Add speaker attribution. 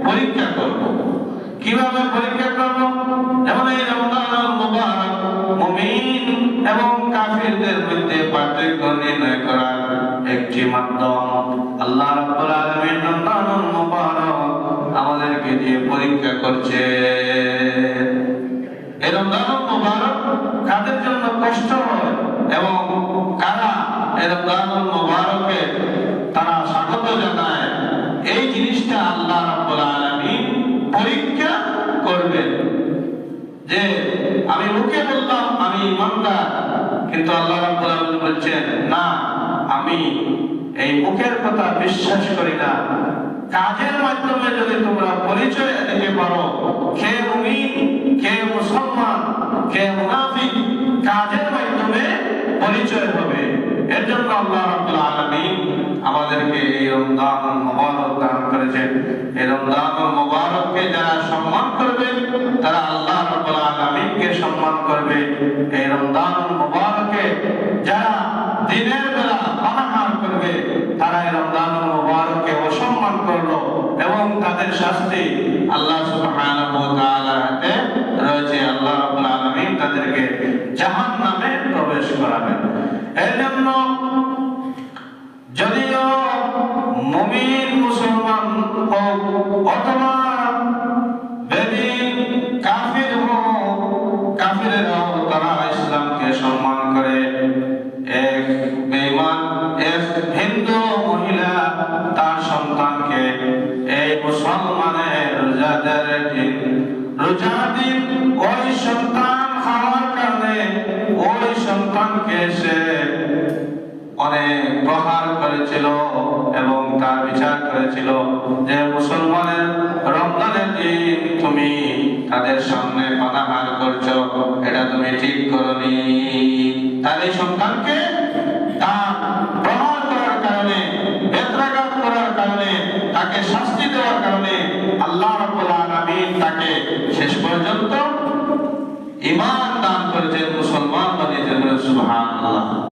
Speaker 1: পরীক্ষা করব। কিভাবে পরীক্ষা করব? যেমন এই রমজানুল মুবারক মুমিন এবং কাফিরদের মধ্যে পার্থক্য নির্ণয় করার একটি মাধ্যম। আল্লাহ রাব্বুল আলামিন রমজানুল মুবারক আমাদেরকে দিয়ে পরীক্ষা করছে। এই রমজানুল মুবারক কাদের জন্য কষ্ট হয় এবং কারা এই রমজানুল মুবারকে তারা স্বাগত জানায়, এই জিনিসটা আল্লাহ রাব্বুল আলামিন পরীক্ষা করবেন। যে আমি মুখে বললাম আমি ইমানদার, কিন্তু আল্লাহ রাব্বুল আলামিন বলছেন না, আমি এই মুখের কথা বিশ্বাস করি না। কাজের মাধ্যমে যদি তোমরা পরিচয় দিতে পারো কে মুমিন কে মুসলমান কে মুনাফিক, কাজের মাধ্যমে পরিচয় হবে। এর জন্য আল্লাহ রাব্বুল আলামিন আমাদেরকে এই রমজানুল মুবারক দান করেছেন। এই রমজানুল মুবারককে যারা সম্মান করবে তারা আল্লাহ রাব্বুল আলামিনকে সম্মান করবে। এই রমজানুল মুবারকে যারা দিনের বেলা পানাহার করবে তারা এই রমজানুল মুবারককে অসম্মান করলো এবং তাদের শাস্তি আল্লাহ সুবহানাহু ওয়া তাআলার হাতে রয়েছে। আল্লাহ রাব্বুল আলামিন তাদেরকে জাহান্নামে প্রবেশ করাবেন। এর জন্য যদিও মুমিন মুসলমান হোক অথবা বেদিন কাফির হোক, কাফিরেরাও তারা ইসলামকে সম্মান করে। এক বেঈমান এক হিন্দু মহিলা তার সন্তানকে এই মুসলমানের রোজার দিন ওই সন্তান খাওয়ার কারণে ওই সন্তানকে সে অনেক প্রহার করেছিল এবং তার বিচার করেছিল যে মুসলমানের রমজানের দিন তুমি তাদের সামনে পানাহার করছো, এটা তুমি ঠিক করনি। তার এই সন্তানকে তার প্রহার করার কারণে, বেত্রাঘাত করার কারণে, তাকে শাস্তি দেওয়ার কারণে আল্লাহ রাব্বুল আলামিন তাকে শেষ পর্যন্ত ঈমান দান করেছেন, মুসলমান বানিয়েছেন। সুবহানাল্লাহ।